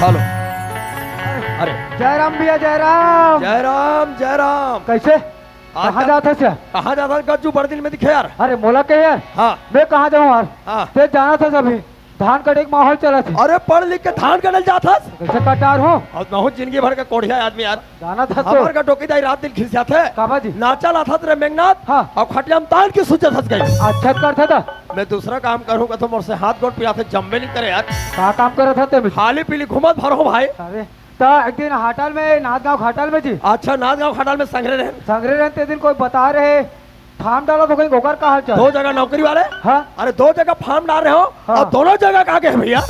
Hello. अरे जयराम भैया, जयराम। जयराम जयराम। कैसे कहाँ जाते थे? कहाँ जाता गज्जू बड़ दिन में दिखे यार। अरे मोला के यार। हाँ मैं कहाँ जाऊँ यार? हाँ। ते जाना था सभी धान कटे के माहौल चला थी। अरे पढ़ लिख के धान कटल जाता कैसे कटार हो? और मैं हूँ जिंदगी भर का कोढ़िया आदमी यार। जाना था तो हमार का टोकी दाई रात दिन खिसिया थे काबा जी नाचा लाथा तेरे मेघनाथ। हाँ। और खटियाम तान की सूचे फंस गई। अच्छा करता था। मैं दूसरा काम करूँगा तो मुझसे हाथ गोड़ पिया थे जम्मे नहीं करे यार। कहाँ काम कर रहा था ते? खाली पीली घुमत भरो भाई। अरे तो एक दिन हाटल में नाथगांव घाटल में जी। अच्छा नाथगांव खटाल में संग्रह रहे संग्रह रहते दिन कोई बता रहे फार्म डालो तो कहीं गोकर का हाल चल। दो जगह नौकरी वाले। हाँ अरे दो जगह फार्म डाल रहे हो हाँ। और दोनों जगह का है भैया।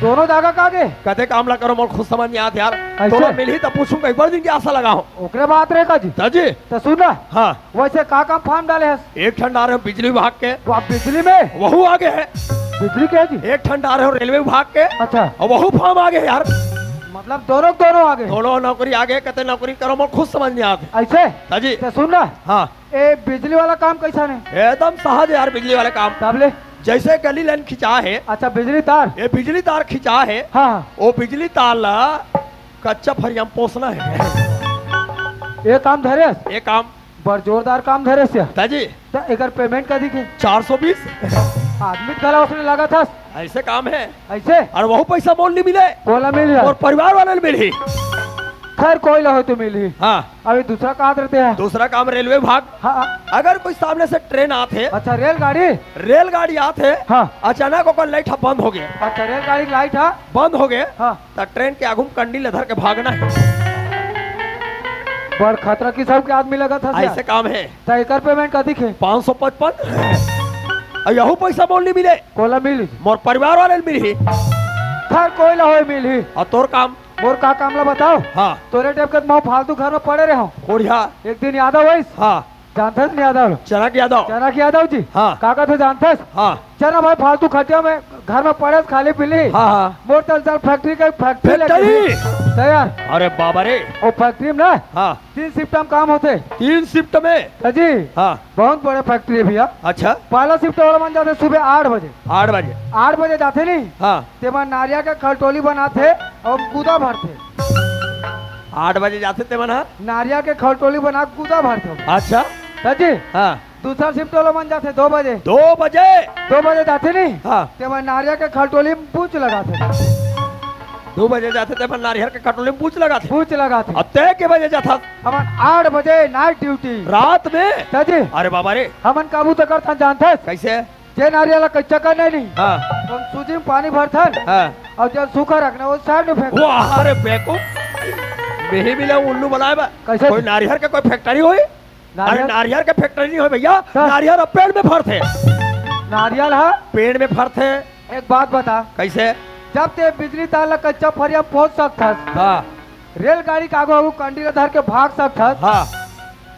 दोनों जगह का आगे कहते काम ला करो मोर खुद समझ नहीं आते यार। ऐसे? दोनों मिली तो पूछूंगा एक बार दिन की आशा लगा हूँ ओकरे बात रहे का जी। जी। तो सुना हाँ वैसे का काम फार्म डाले है? एक ठंड आ रहे हो बिजली विभाग के तो आप बिजली में वहू आगे है। बिजली के है जी। एक ठंड आ रहे हो रेलवे विभाग के अच्छा और वहू फार्म आगे है यार। मतलब दोनों आगे। दोनों नौकरी आगे कहते नौकरी करो मोर खुद समझ नहीं आते ऐसे जी। तो सुन ना हाँ ए बिजली वाला काम कैसा नहीं? एकदम सहज है यार बिजली वाले काम। तब ले। जैसे गली लाइन खिंचा है अच्छा बिजली तार। ये बिजली तार खिंचा है हाँ हाँ वो बिजली तार ला कच्चा फरियाम पोसना है। ये काम धरे ये काम बड़ जोरदार काम धरे से। जी तो एकर पेमेंट का दिखे 420 आदमी गला उसने लगा था ऐसे काम है। ऐसे और वहू पैसा मोल नहीं मिले कोला मिल और परिवार वाले मिली। खैर कोई हो तो मिली। हाँ अभी दूसरा कहाँ रहते हैं? दूसरा काम रेलवे विभाग। हाँ अगर कोई सामने से ट्रेन आते अच्छा रेलगाड़ी। रेलगाड़ी आते हाँ अचानक ओकर लाइट बंद हो गया अच्छा रेलगाड़ी की लाइट है। बंद हो गए हाँ तो ट्रेन के आगू कंडी लेधर के भागना है। बड़ खतरा की सब के आदमी लगा था ऐसे काम है। तो एकर पेमेंट का दिखे 555 और यहू पैसा मोल नहीं मिले कोला मिली। मोर परिवार वाले मिली। खैर कोई हो मिली। और तोर काम मोर का काम ला बताओ। हाँ तोरे टाइप के मैं फालतू घर में पड़े रहे हूँ। कोढ़िया। एक दिन यादव वैस हाँ जानते नहीं यादव? चनक यादव। चना यादव जी। हाँ काका तो जानते हाँ चना भाई फालतू खटिया में घर में पड़े खाली पीली। हाँ हाँ मोर चल फैक्ट्री का फैक्ट्री फैक्ट्री। तैयार। अरे बाबा रे। वो फैक्ट्री में ना हाँ 3 शिफ्ट में काम होते। 3 शिफ्ट में। जी हाँ बहुत बड़े फैक्ट्री है भैया। अच्छा पहला शिफ्ट वाला बन जाते सुबह 8 बजे। 8 बजे। 8 बजे जाते नहीं हाँ तेमा नारिया के खलटोली बनाते और कूदा भरते। 8 बजे जाते थे मना। नारिया के खलटोली बना के कूदा भरते। अच्छा जी हाँ दूसरा शिफ्ट वाला बन जाते 2 बजे। 2 बजे। 2 बजे जाते नहीं हाँ तेमा नारिया के खलटोली में पूछ लगाते। 2 बजे जाते थे नारियल के कटोले में पूछ लगा थे। पूछ लगाते। अब तय के बजे जाता हमन 8 बजे नाइट ड्यूटी रात में। जी अरे बाबा रे हमन काबू तो करता जानते कैसे? जे नारियल कच्चा करने नहीं हाँ तो हम सूजी में पानी भरथन हाँ और जब सूखा रखना वो साइड में फेंक। वाह अरे बेको मेही मिला उल्लू बनाए बा। कैसे? कोई नारियल के कोई फैक्ट्री हुई? अरे नारियल नारियल के फैक्ट्री नहीं हो भैया। हाँ। नारियल अब पेड़ में फरते नारियल है। पेड़ में फरते। एक बात बता कैसे? जब ते बिजली तार ला कच्चा फरिया पहुंच सकता हाँ रेलगाड़ी का आगू कंडी धर के भाग सकता हाँ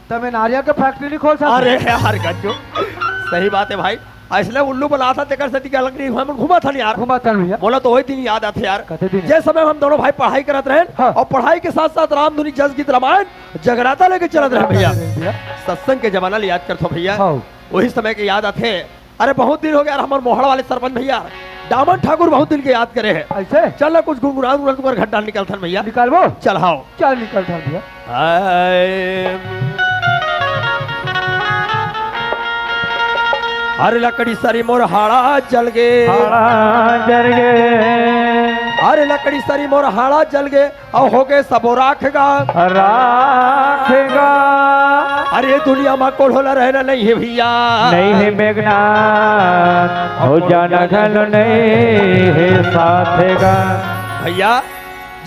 तब नारियल के फैक्ट्री नहीं खोल सकता। अरे यार गज्जू सही बात है भाई। इसलिए उल्लू बना था तेकर सती के अलग नहीं हुआ मन घुमा था नहीं यार। घुमा तन भैया बोला तो वही दिन याद आते यार। कहते दिन जिस समय हम दोनों भाई पढ़ाई करत रहे हाँ। और पढ़ाई के साथ साथ रामधुनी जस गीत रामायण जगराता लेके चलत रहे भैया। सत्संग के जमाना ले याद करतो भैया। हाँ। वही समय के याद आते। अरे बहुत दिन हो गया हमारे मोहड़ा वाले सरपंच भैया दामन ठाकुर बहुत दिन के याद करे है। ऐसे चल ना कुछ गुनगुना तुम्हारे घंटा निकलता भैया। निकाल वो चल हाओ चल निकल था भैया। अरे लकड़ी सारी मोर हाड़ा जल गे। जल गे। अरे लकड़ी सारी मोर हाड़ा जल गे और हो गए सबो राखेगा। अरे दुनिया में कोल्होला रहना नहीं है भैया। नहीं है मेघना हो जाना घन नहीं है साथेगा। भैया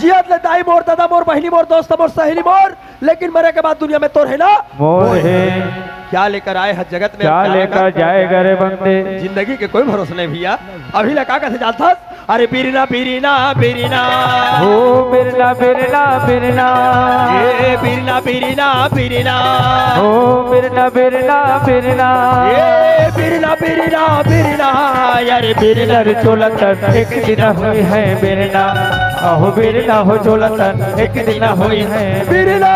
जियत ले दाई मोर दादा मोर बहनी मोर दोस्त मोर सहेली मोर लेकिन मरे के बाद दुनिया में तो है ना मोर है। क्या लेकर आए हर जगत में क्या लेकर जाएगा रे बंदे? जिंदगी के कोई भरोसा नहीं भैया। अभी लगा कैसे जाता अरे बीरना बीरना बीरना हो बिरना बिरना बिरना ये बीरना बीरना बीरना हो बिरना बिरना बिरना ये बीरना बीरना बीरना यार बीरना बिरना चोलतन एक दिन हुई है बिरना अहो बिरना हो चोलतन एक दिन हुई है बीरना।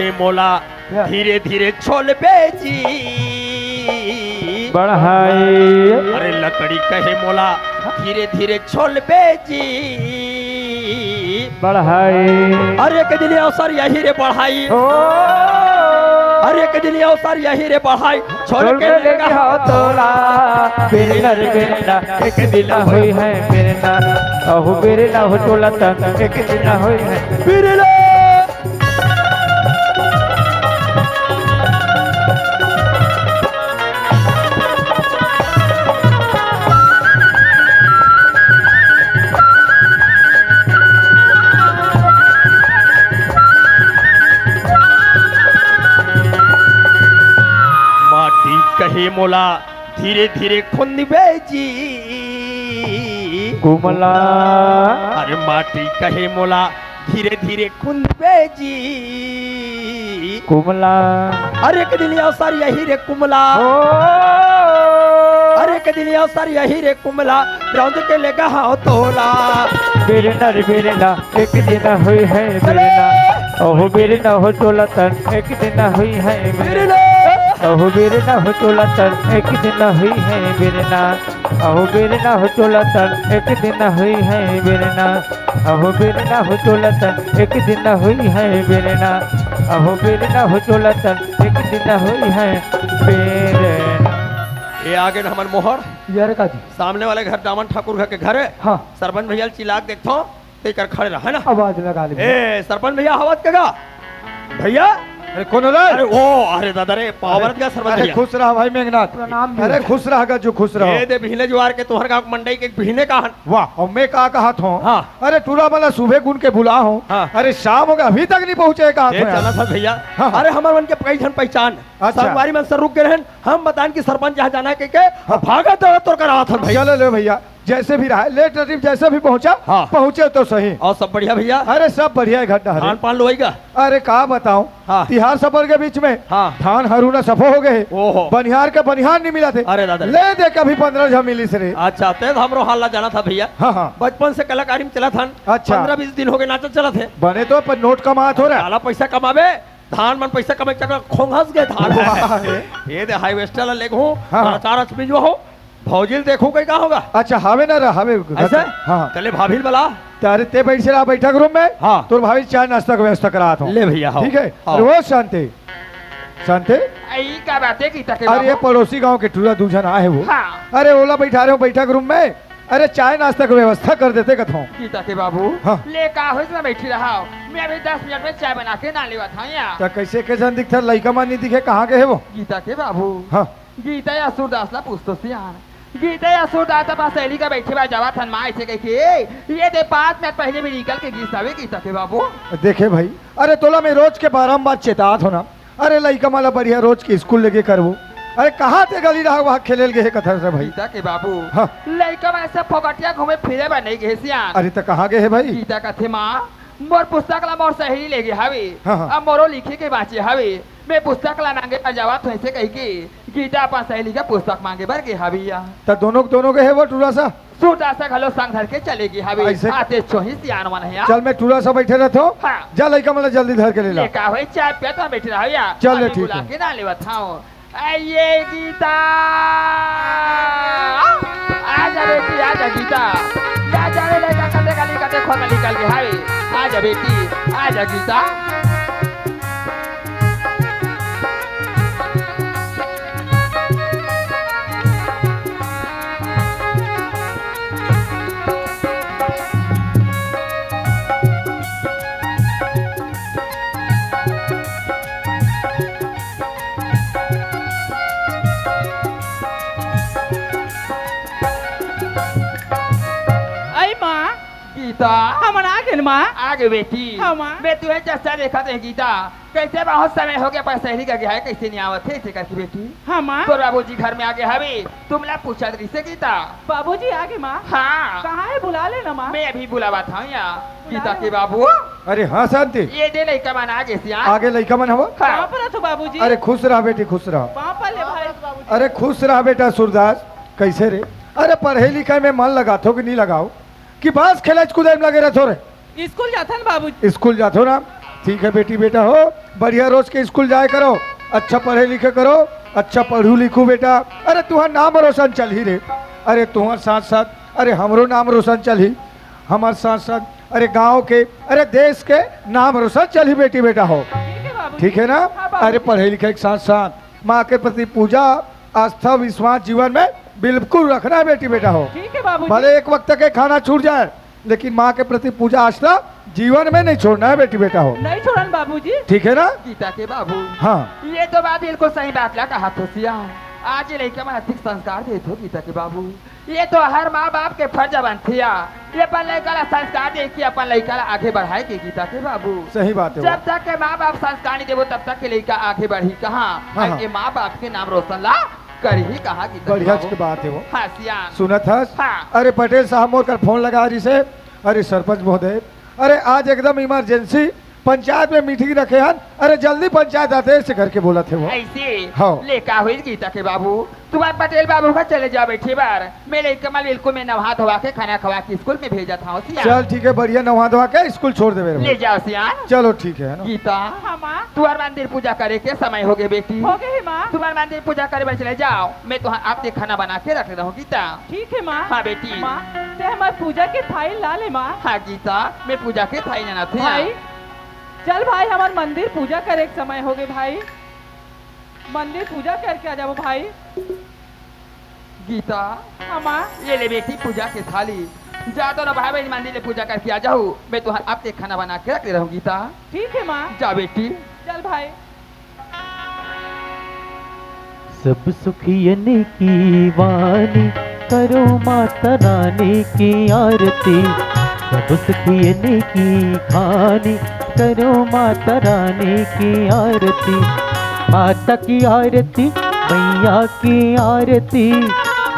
कहे मोला धीरे धीरे छोल बेची। बढ़ाई अरे लकड़ी कहे मोला धीरे धीरे छोल बेची। बढ़ाई अरे के दिन अवसर यही रे बढ़ाई। ओ अरे के दिन अवसर यही रे बढ़ाई। छोल के लेगा हो तोला बिरना रे बिरना एक दिन हुई है बिरना अहो बिरना हो तोला तन एक दिन हुई है बिरला। माटी कहे मोला धीरे धीरे खुंद बेची। कुमला अरे माटी कहे मोला धीरे धीरे खुंद बेची। कुमला अरे के दिन अवसर यही रे कुमला। ओ अरे के दिन अवसर यही रे कुमला रौंद के लेगा हाँ तोला। बिरना रे बिरना एक दिन हुई है बिरना ओहो बिरना हो तोला तन एक दिन हुई है बिरना ओहो बिरना हो तोला तन एक दिन हुई है बिरना ओहो बिरना हो तोला तन एक दिन हुई है बिरना ओहो बिरना हो तोला तन एक दिन हुई है बिरना ओहो बिरना हो तोला तन एक दिन हुई है बिरना। ये आगे न हमार मोहर यार का जी सामने वाले घर दामन ठाकुर घर के घर है। हाँ सरपंच भैया चिल्लाक देखो ते कर खड़े रहा है ना। आवाज लगा ले ए सरपंच भैया आवाज कगा भैया। अरे कौन हो अरे ओ अरे दादा रे पावरत का सरपंच अरे भैया। खुश रहा भाई मेघनाथ। प्रणाम अरे खुश रहा जो खुश रहो। ये दे बिहने जुआर के तोहर गांव मंडई के बिहने का हन। वाह और मैं कहा कहा था। हाँ। अरे टूरा वाला सुबह गुन के बुला हूँ। हाँ। अरे शाम हो गया अभी तक नहीं पहुँचे कहा ये चला था भैया। हाँ। अरे हमार मन के कई जन पहचान अच्छा। संगवारी में सर रुक गए रहन हम बतान कि सरपंच जहाँ जाना है के भागा तो करा था भैया। चलो ले भैया जैसे भी रहा लेट रटीफ जैसे भी पहुँचा हाँ। पहुँचे तो सही। और सब बढ़िया भैया। अरे सब बढ़िया है घटना खान पान लोएगा। अरे कहा बताऊं हाँ। तिहार सफर के बीच में हाँ। धान हरूना सफो हो गए। ओहो। बनिहार के बनिहार नहीं मिला थे। अरे दादा रे। ले दे कभी 15 झा मिली से रे। अच्छा तेज हमरो हाल जाना था भैया। हाँ हाँ बचपन से कलाकारी में चला था। अच्छा। 15-20 दिन हो गए नाचत चला थे। बने तो पर नोट कमात हो रहा है। काला पैसा कमावे धान मन पैसा कमाए चक्कर खोंघस गए धान वाह। ये दे हाईवेस्टर ले हूं हाँ। 4 अचमी जो हो भौजिल देखो कहीं का होगा अच्छा हावे ना रहा हावे ऐसे हाँ चले भाभी बला तारे ते बैठ से रहा बैठक रूम में। हाँ। तो भाभी चाय नाश्ता का व्यवस्था करा था। ले भैया हाँ। ठीक है हाँ। अरे वो शांति शांति आई क्या बात है गीता के अरे ये बाबू? पड़ोसी गांव के टूरा दूजन आए वो। हाँ अरे ओला बैठा रहे हो बैठक रूम में। अरे चाय नाश्ता की व्यवस्था कर देते कथों। गीता के बाबू हाँ। ले का हो इसमें बैठी रहा हो मैं अभी 10 मिनट में चाय बना के ना लेवा था यहाँ। तो कैसे कैसन दिखता लड़का मान नहीं दिखे कहाँ के है वो। गीता के बाबू हाँ गीता या सूरदास ला पूछ तो सियान गीता या सूरदास अपना सहेली का बैठे बा जवा थन माँ ऐसे कह के ये दे 5 मिनट पहले भी निकल के गीत आवे गीता के बाबू। देखे भाई अरे तोला में रोज के बारम्बार चेतात हो ना। अरे लड़का माला बढ़िया रोज के स्कूल लेके करबो। अरे कहाँ थे गली रहा वहाँ खेले गए कथा से भाई। गीता के बाबू हाँ। लड़का में ऐसे फोकटिया घूमे फिरे बा नहीं गए सियान। अरे तो कहाँ गए है भाई। गीता का थे माँ मोर पुस्तक ला मोर सहेली ले गए हवे हाँ, हाँ। अब मोरो लिखे के बाचे हवे मैं पुस्तक ला मांगे पर जवा तो ऐसे कही के गीता अपन सहेली का पुस्तक मांगे बर गए हवे या तो दोनों के है वो टूरा सा। सूरदास घलो संग धर के चलेगी हवे ऐसे- आते छोही सियान मन है चल मैं टूरा सा बैठे रहता हूँ। हाँ। जा लड़का माला जल्दी धर के ले ला। ले का होई चाय पिया तो बैठ रहा या चल ले, हमें ठीक बुला है। के ना लेवा थाओ आइए गीता आजा बेटी आजा गीता या जाने लगा कते गली कते खोल निकल के हावे आजा बेटी आजा गीता। आई माँ गीता हमन आ गए माँ। आगे बेटी हाँ, माँ। मैं तुझे जैसा देखा थे गीता कैसे बहुत समय हो गया पर सहेली का गया है कैसे नहीं आवत थे करके बेटी। हाँ माँ। तो बाबूजी घर में आगे हवे तुमला पूछा रही से गीता। बाबूजी आ गए माँ। हाँ कहाँ है बुला लेना माँ। मैं अभी बुलावा था यहाँ बुला गीता लो। के बाबू अरे हाँ शांति ये दे लड़का मन आगे से यहाँ। आगे लड़का मन हवा। कहाँ हाँ। पर तो बाबूजी। अरे खुश रहा बेटी खुश रहा। वहाँ पर ले भाई। अरे खुश रहा बेटा सूरदास कैसे रे। अरे पढ़े लिखे में मन लगाथो कि नहीं लगाओ कि बस खेल कूदे में लगे रहते रे। स्कूल जाता ना बाबूजी। स्कूल जाते हो ना ठीक है बेटी बेटा हो, बढ़िया रोज के स्कूल जाए करो, अच्छा पढ़े लिखे करो, अच्छा पढ़ू लिखू बेटा। अरे तुम्हार नाम रोशन चल ही रे, अरे तुम्हार साथ साथ अरे हमरो नाम रोशन चल ही, हमारे साथ साथ अरे गांव के अरे देश के नाम रोशन चल ही बेटी बेटा हो। ठीक है बाबूजी। ठीक है ना? हाँ, बाबूजी। अरे पढ़े लिखे के साथ साथ माँ के प्रति पूजा आस्था विश्वास जीवन में बिल्कुल रखना है बेटी बेटा हो। ठीक है बाबूजी। भले एक वक्त के खाना छूट जाए लेकिन माँ के प्रति पूजा आस्था जीवन में नहीं छोड़ना है बेटी बेटा हो। नहीं छोड़न बाबूजी। ठीक है ना? गीता के बाबू हाँ ये तो बात बिल्कुल सही बात लगा हाथ होशिया। आज ये लड़का में अधिक संस्कार दे दो गीता के बाबू, ये तो हर माँ बाप के फर्ज बनथिया ये अपन लड़का ला संस्कार दे के अपन लड़का ला आगे बढ़ाए के गीता के बाबू। सही बात है वो। जब तक के माँ बाप संस्कार नहीं देवो तब तक के लड़का आगे बढ़ी कहाँ, हाँ, हाँ। के माँ बाप के नाम रोशन ला कर ही कहा गीता के बढ़िया बाबू। की बात है वो। हाँ सियान सुनत हस? हाँ। अरे पटेल साहब मोर कर फोन लगा रही से, अरे सरपंच महोदय अरे आज एकदम इमरजेंसी पंचायत में मीटिंग रखे हन, अरे जल्दी पंचायत आदेश से करके बोला थे वो। ऐसे हाँ। लेका हुई गीता के बाबू तुम्हारे पटेल बाबू का चले जाओ बैठी बार मेरे कमल बिल्कुल में नहा धोवा के खाना खवा के स्कूल में भेजा था सियान। चल ठीक है बढ़िया, नहा धोवा के स्कूल छोड़ दे मेरे ले भाई। जाओ सियान। चलो ठीक है ना? गीता हाँ माँ। तुम्हारे मंदिर पूजा करे के समय हो गए बेटी, हो गई माँ। तुम्हारे मंदिर पूजा करे बस चले जाओ, मैं तो आपके खाना बना के रख रहा हूँ गीता। ठीक है माँ। हाँ बेटी। माँ ते हमारे पूजा के थाई ला ले माँ। हाँ गीता मैं पूजा के थाई जाना थे। भाई चल भाई हमारे मंदिर पूजा करे के समय हो गए भाई, मंदिर पूजा करके आ जाओ भाई। गीता हाँ माँ। ये ले बेटी पूजा के थाली, जा तो ना भाई बहन मंदिर में पूजा करके आ जाओ, मैं तो आपके खाना बना के रख रहा हूँ गीता। ठीक है माँ। जा बेटी। चल भाई। सब सुखियन की वाणी करो माता रानी की आरती, सब सुखियन की खानी करो माता रानी की आरती, माता की आरती मैया की आरती,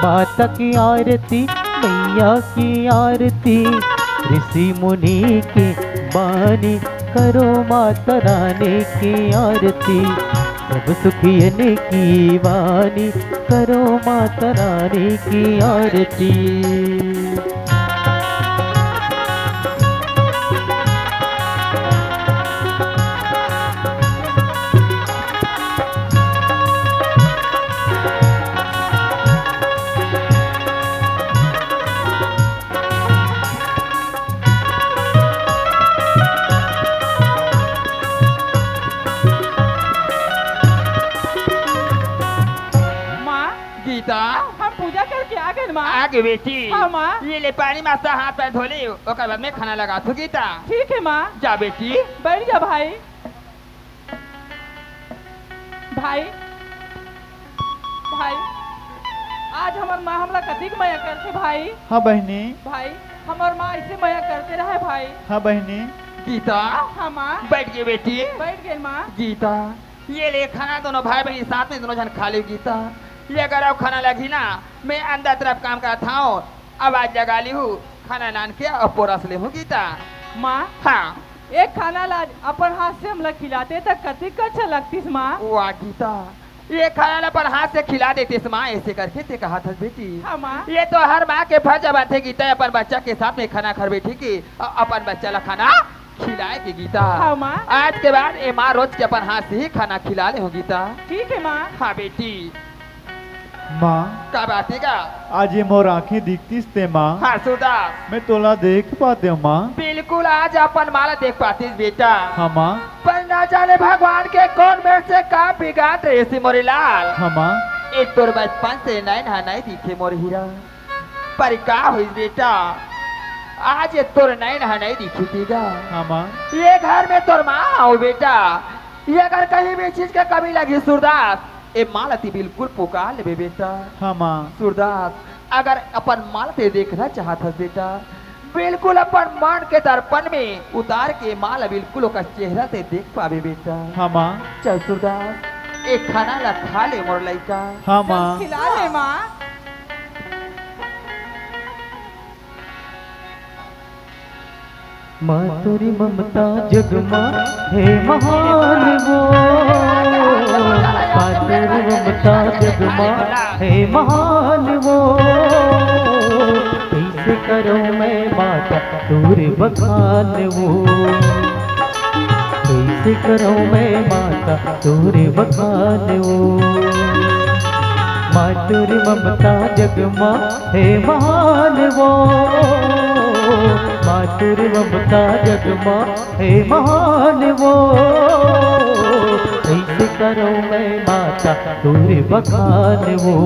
माता की आरती मैया की आरती, ऋषि मुनि की बानी करो माता रानी की आरती, सब सुखियन की वाणी करो माता रानी की आरती। गीता हम पूजा करके आ गए माँ। आगे बेटी। हाँ माँ। ये ले पानी मास्ता हाथ पैर धोले ओकर बाद में खाना लगा तू गीता। ठीक है माँ। जा बेटी। बैठ जा भाई। भाई भाई आज हमार माँ हमला कतिक मया करते भाई। हाँ बहनी। भाई हमार माँ ऐसे मया करते रहे भाई। हाँ बहनी। गीता हाँ माँ। बैठ गई बेटी। बैठ गए माँ। गीता ये ले खाना दोनों भाई बहन साथ में दोनों जन खा ले गीता। ये अगर अब खाना लगी ना मैं अंदर तरफ काम करता हूँ, आवाज लगा ली हूँ खाना नान के और पोरस ले हूँ गीता। माँ हाँ एक खाना ला अपन हाथ से हम लोग खिलाते तक कतिक अच्छा लगतीस माँ। वाह गीता ये खाना ला पर हाथ से खिला देते माँ ऐसे करके ते कहा था बेटी। हाँ माँ। ये तो हर माँ के फर्ज बात है गीता अपन बच्चा के साथ में खाना खा बैठी की और अपन बच्चा ला खाना खिलाए की गीता। हाँ माँ। आज के बाद ये माँ रोज के अपन हाथ से ही खाना खिला ले हो गीता। ठीक है माँ। हाँ बेटी। माँ क्या बात है का? आज ये मोर आँखें दिखती ते माँ। हाँ सुधा मैं तोला देख पाते हूँ माँ। बिल्कुल आज अपन माला देख पाती बेटा। हाँ माँ। पर ना जाने भगवान के कौन मेरे से का बिगाड़ रहे सी मोरे लाल। हाँ माँ। एक तोर बचपन से नैन हा नहीं दिखे मोर हीरा, पर का हुई बेटा आज ये तोर नैन हा नहीं दिखी थीगा। हाँ माँ। ये घर में तोर माँ हो बेटा, ये अगर कहीं भी चीज का कमी लगी सूरदास ए मालती बिल्कुल पुकार ले बेटा। हाँ माँ। सूरदास अगर अपन मालते देखना चाहता बेटा बिल्कुल अपन मन के दर्पण में उतार के माल बिल्कुल उसका चेहरा से देख पावे बेटा। हाँ माँ। चल सूरदास एक खाना ला खा ले मोर लइका। हाँ चल माँ। खिला ले माँ। माँ तेरी ममता जगमा है महान वो, माँ तेरी ममता जगमा है महान वो, कैसे करो मैं माता तोरे बखान वो, कैसे करो मैं माता तोरे बखान वो मातुर ममता जगमा है महान वो मातुर ममता जगमा है महान वो कैसे करो मैं माता तोरे बखान वो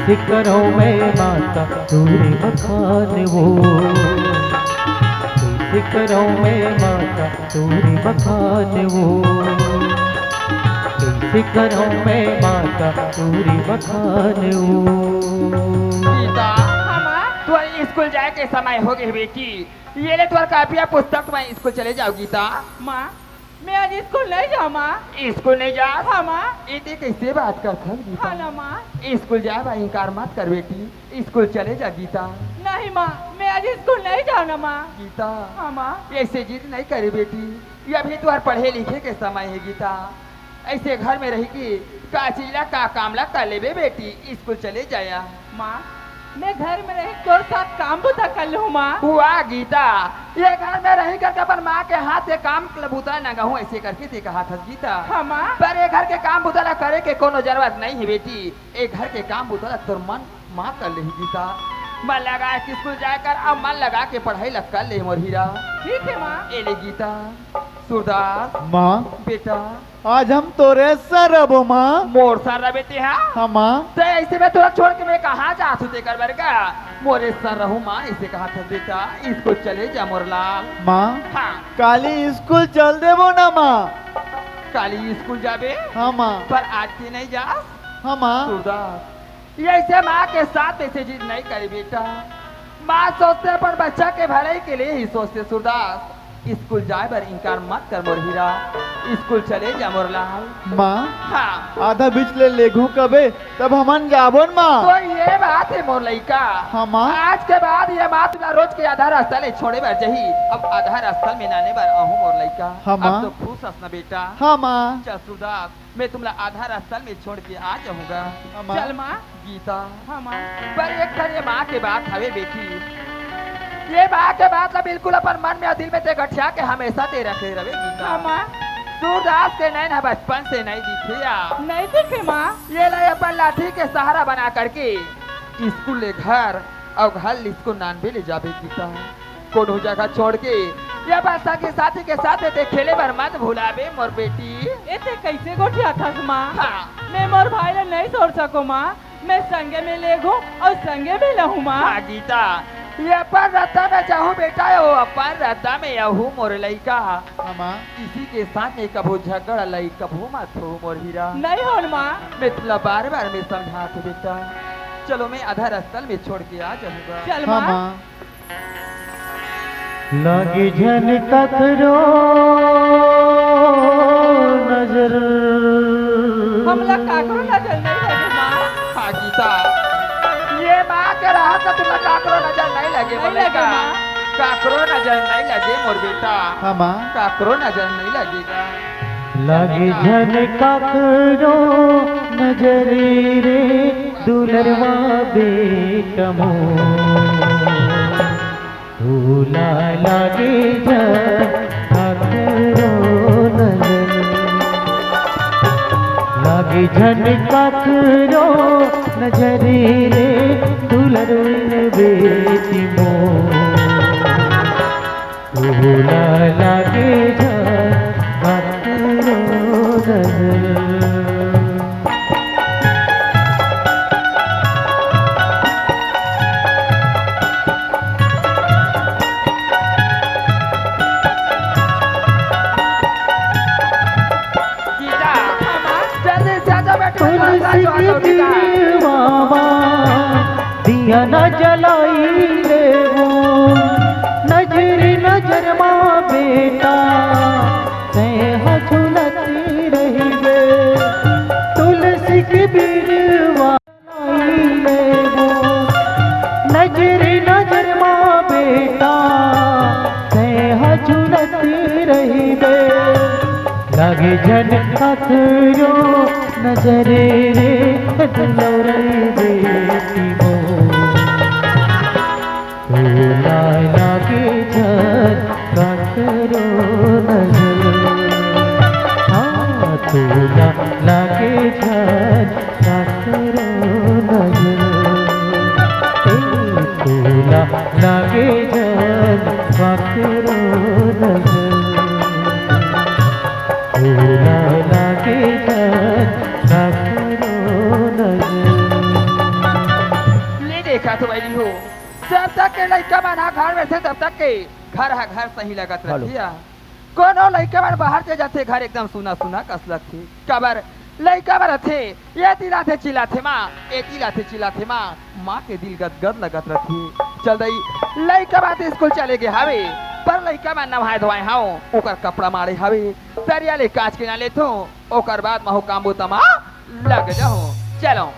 कैसे करो मैं माता तोरे बखान वो कैसे करो मैं माता तोरे बखान वो कैसे करो मैं माता तोरी बखान गीता तू स्कूल जाए के समय हो गए बेटी ये ले तुम्हारा कापिया पुस्तक मैं स्कूल चले जाओ गीता माँ मैं आज स्कूल नहीं जाऊँ माँ स्कूल नहीं जा हाँ माँ इतने कैसे बात करता है गीता हाँ ना माँ स्कूल जाए भाई इनकार मत कर बेटी स्कूल चले जा गीता नहीं माँ मैं आज स्कूल नहीं जाऊँ ना माँ गीता हाँ माँ ऐसे जिद नहीं करे बेटी ये अभी तुम्हारे पढ़े लिखे के समय है गीता ऐसे घर में रहेगी का चीला का कामला कर लेबे बेटी स्कूल चले जाया माँ मैं घर में रही तोर साथ काम बुता कर लूँ माँ हुआ गीता ये घर में रही करके अपन माँ के हाथ से काम बुता न गहूँ ऐसे करके ते कहा था गीता हाँ माँ पर ये घर के काम बुता ला करे के कोनो जरूरत नहीं है बेटी ये घर के काम बुता ला तोर मन माँ कर ले गीता मन लगा के स्कूल जाकर अब मन लगा के पढ़ाई लग कर ले मोर हीरा ठीक है माँ ए ले गीता सूरदास माँ बेटा आज हम तोरे सर अब माँ मोर सर बेटे है हाँ माँ तो ऐसे में तुरंत छोड़ के मैं कहाँ जा तू कर बरगा मोरे सर रहूँ माँ ऐसे कहा था बेटा इसको चले जा मोरलाल माँ हाँ काली स्कूल चल देबो ना माँ काली स्कूल जाबे हाँ माँ पर आज के नहीं जा हाँ माँ सूरदास ये ऐसे माँ के साथ ऐसे जिद नहीं करे बेटा माँ सोचते पर बच्चा के भलाई के लिए ही सोचते सूरदास स्कूल जाए पर इनकार मत कर मोर हीरा स्कूल चले जा मोरलाल माँ हाँ आधा बीच ले लेघू कबे तब हमन जाबोन माँ तो ये बात है मोर लइका हाँ माँ आज के बाद ये बात तुला रोज के आधार स्थल छोड़े बार जही अब आधार स्थल में नाने बार आहू मोर लइका हाँ माँ। अब तो खुश हंसना बेटा हाँ माँ चल सुरदास मैं तुमला आधार स्थल में छोड़ के आ जाऊंगा हाँ माँ। चल माँ गीता हाँ माँ पर एक खर ये माँ के बात हवे बेटी ये माँ के बात ला बिल्कुल अपन मन में और दिल में ते गठिया के हमेशा ते रखे रवे गीता हाँ माँ सूरदास के नैन बचपन से नहीं दिखिया नहीं दिखे माँ ये ले अपन लाठी के सहारा बना करके स्कूल ले घर और घर इसको नानबे ले जाबे गीता कोनो जगह छोड़ के ये बस के साथी के साथ ते खेले बर मत भुलाबे मोर बेटी इतने कैसे गोठिया था माँ हाँ मैं मोर भाई ने नहीं छोड़ सको माँ मैं संगे में ले गो और संगे भी रहूँ माँ हाँ गीता ये अपन रत्ता में चाहूँ बेटा हो अपन रत्ता में यहू मोर लइका हाँ माँ किसी के साथ नहीं कभू झगड़ लई कभू मत हो मोर हीरा नहीं हो माँ मैं तुला बार बार में समझाते बेटा चलो मैं आधार स्थल में छोड़ के आ जाऊंगा चल हाँ माँ माँ लगी झन तकरो नजर हम लोग काकरो नजर नहीं लगे माँ हाँ गीता ये माँ के रहा तो तुम्हें काकरो नजर नहीं लगे नहीं बोलेगा लगे माँ। काकरो नजर नहीं लगे मोर बेटा हाँ माँ काकरो नजर नहीं लगेगा लगी झन ककरो नजरी रे दुलरवा बेटमो भूला लगी झन ककरो नजर लगी झन ककरो नजरी रे दुलर बेटी मो भूला लगी झन ककरो नजर गीता जल्दी से आजा बेटा तुलसी की मामा दिया न जलाई रे वो नजर नजर माँ बेटा सह झुलती रही गे तुलसी की बीरवा रे वो नजर नजर माँ बेटा सह झुलती रही गे लगे झन ककरो नजरे रे दुलरे बेटी मो भूला लगे झन ककरो नजर तो बैली हो जब तक के लड़का बना घर में थे तब तक के घर है घर सही लगत रहिया कोनो लड़का बन बाहर से जाते घर एकदम सुना सुना कसलत थी कबर लड़का बन थे ये दिला थे चिल्ला थे माँ ये दिला थे चिल्ला थे माँ के दिल गदगद लगत रही चल दई लड़का बात स्कूल चले गए हवे पर लड़का बन नहाए धोए हाओ ओकर कपड़ा मारे हवे सरिया ले कांच के ना ले तो ओकर बाद महु कामबू तमा लग जाओ चलो